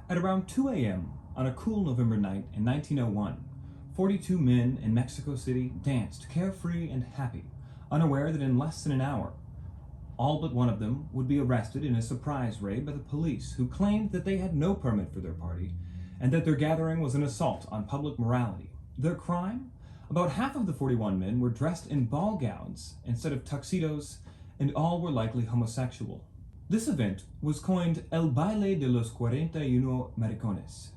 At around 2 a.m. on a cool November night in 1901, 42 men in Mexico City danced carefree and happy, unaware that in less than an hour, all but one of them would be arrested in a surprise raid by the police, who claimed that they had no permit for their party and that their gathering was an assault on public morality. Their crime? About half of the 41 men were dressed in ball gowns instead of tuxedos, and all were likely homosexual. This event was coined El Baile de los 41 Maricones,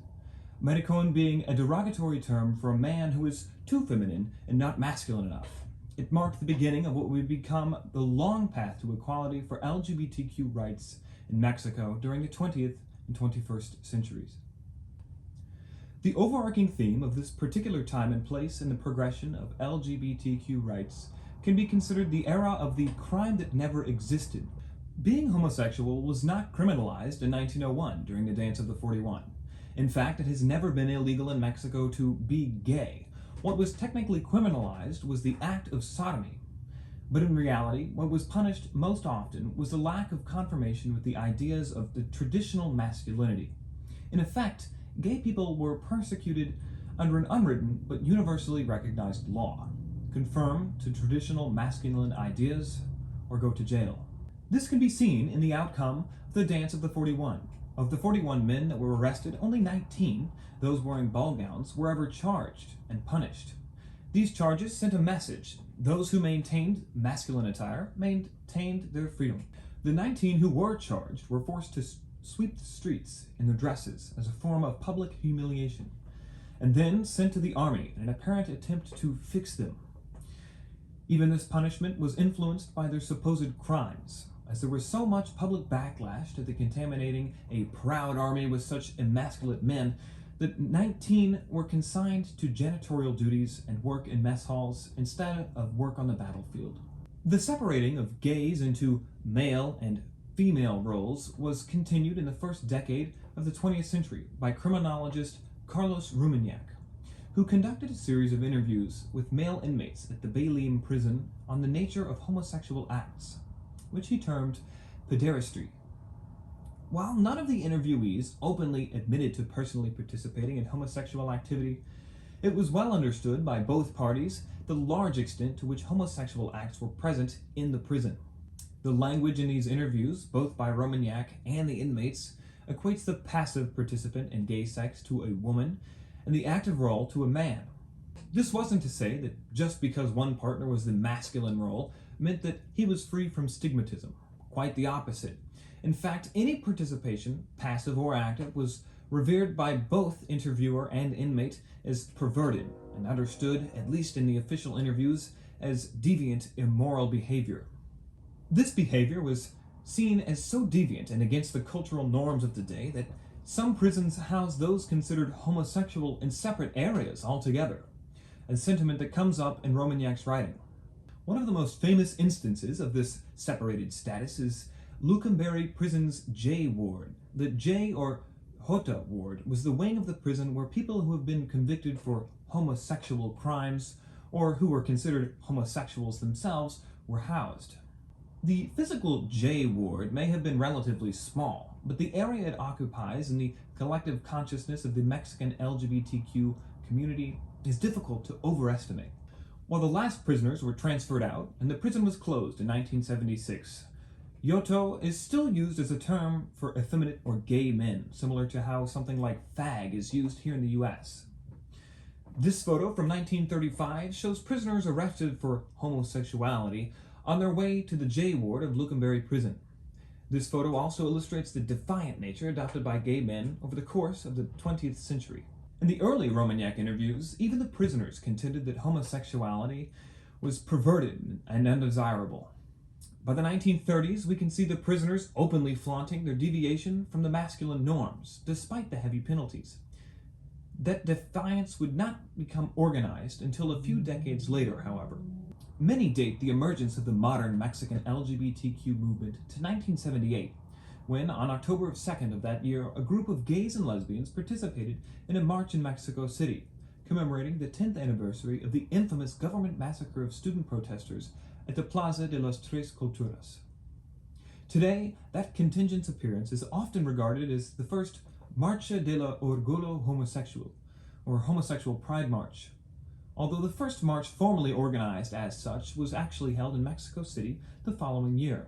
maricón being a derogatory term for a man who is too feminine and not masculine enough. It marked the beginning of what would become the long path to equality for LGBTQ rights in Mexico during the 20th and 21st centuries. The overarching theme of this particular time and place in the progression of LGBTQ rights can be considered the era of the crime that never existed. Being homosexual was not criminalized in 1901 during the Dance of the 41. In fact, it has never been illegal in Mexico to be gay. What was technically criminalized was the act of sodomy. But in reality, what was punished most often was the lack of conformation with the ideas of the traditional masculinity. In effect, gay people were persecuted under an unwritten but universally recognized law: conform to traditional masculine ideas or go to jail. This can be seen in the outcome of the Dance of the 41. Of the 41 men that were arrested, only 19, those wearing ball gowns, were ever charged and punished. These charges sent a message: those who maintained masculine attire maintained their freedom. The 19 who were charged were forced to sweep the streets in their dresses as a form of public humiliation, and then sent to the army in an apparent attempt to fix them. Even this punishment was influenced by their supposed crimes, as there was so much public backlash to the contaminating a proud army with such emasculate men that 19 were consigned to janitorial duties and work in mess halls instead of work on the battlefield. The separating of gays into male and female roles was continued in the first decade of the 20th century by criminologist Carlos Rumignac, who conducted a series of interviews with male inmates at the Gallehr prison on the nature of homosexual acts, which he termed pederasty. While none of the interviewees openly admitted to personally participating in homosexual activity, it was well understood by both parties the large extent to which homosexual acts were present in the prison. The language in these interviews, both by Romagnac and the inmates, equates the passive participant in gay sex to a woman and the active role to a man. This wasn't to say that just because one partner was the masculine role meant that he was free from stigmatism. Quite the opposite. In fact, any participation, passive or active, was revered by both interviewer and inmate as perverted and understood, at least in the official interviews, as deviant, immoral behavior. This behavior was seen as so deviant and against the cultural norms of the day that some prisons housed those considered homosexual in separate areas altogether, a sentiment that comes up in Romagnac's writing. One of the most famous instances of this separated status is Lucumberry Prison's J Ward. The J, or Jota Ward, was the wing of the prison where people who have been convicted for homosexual crimes, or who were considered homosexuals themselves, were housed. The physical J Ward may have been relatively small, but the area it occupies in the collective consciousness of the Mexican LGBTQ community is difficult to overestimate. While the last prisoners were transferred out and the prison was closed in 1976, Yoto is still used as a term for effeminate or gay men, similar to how something like fag is used here in the US. This photo from 1935 shows prisoners arrested for homosexuality on their way to the J Ward of Lucumberry Prison. This photo also illustrates the defiant nature adopted by gay men over the course of the 20th century. In the early Romagnac interviews, even the prisoners contended that homosexuality was perverted and undesirable. By the 1930s, we can see the prisoners openly flaunting their deviation from the masculine norms, despite the heavy penalties. That defiance would not become organized until a few decades later, however. Many date the emergence of the modern Mexican LGBTQ movement to 1978, when, on October 2nd of that year, a group of gays and lesbians participated in a march in Mexico City, commemorating the 10th anniversary of the infamous government massacre of student protesters at the Plaza de las Tres Culturas. Today, that contingent's appearance is often regarded as the first Marcha de la Orgullo Homosexual, or Homosexual Pride March. Although the first march formally organized as such was actually held in Mexico City the following year.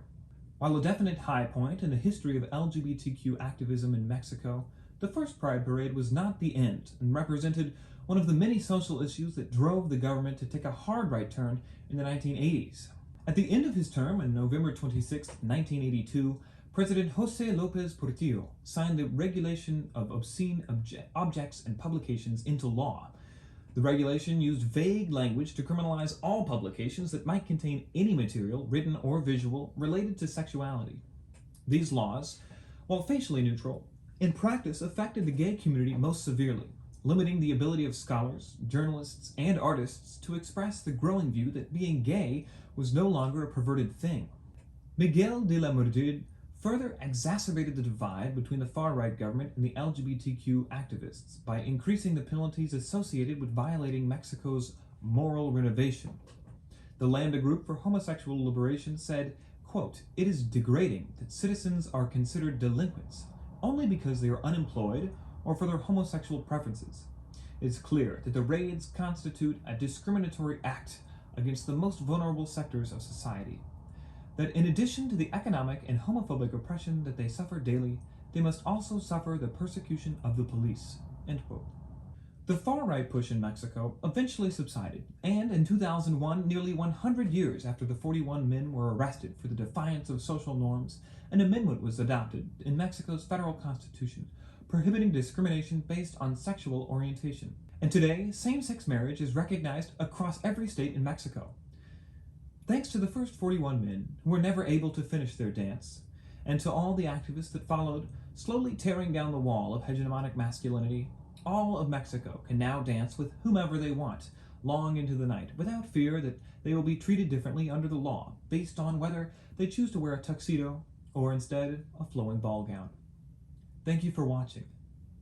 While a definite high point in the history of LGBTQ activism in Mexico, the first Pride Parade was not the end and represented one of the many social issues that drove the government to take a hard right turn in the 1980s. At the end of his term, on November 26, 1982, President José López Portillo signed the Regulation of Obscene Objects and Publications into law. The regulation used vague language to criminalize all publications that might contain any material, written or visual, related to sexuality. These laws, while facially neutral, in practice affected the gay community most severely, limiting the ability of scholars, journalists, and artists to express the growing view that being gay was no longer a perverted thing. Miguel de la Madrid further exacerbated the divide between the far-right government and the LGBTQ activists by increasing the penalties associated with violating Mexico's moral renovation. The Lambda Group for Homosexual Liberation said, quote, "It is degrading that citizens are considered delinquents only because they are unemployed or for their homosexual preferences. It is clear that the raids constitute a discriminatory act against the most vulnerable sectors of society. That in addition to the economic and homophobic oppression that they suffer daily, they must also suffer the persecution of the police." End quote. The far-right push in Mexico eventually subsided, and in 2001, nearly 100 years after the 41 men were arrested for the defiance of social norms, an amendment was adopted in Mexico's federal constitution, prohibiting discrimination based on sexual orientation. And today, same-sex marriage is recognized across every state in Mexico. Thanks to the first 41 men who were never able to finish their dance, and to all the activists that followed, slowly tearing down the wall of hegemonic masculinity, all of Mexico can now dance with whomever they want, long into the night, without fear that they will be treated differently under the law, based on whether they choose to wear a tuxedo or instead a flowing ball gown. Thank you for watching.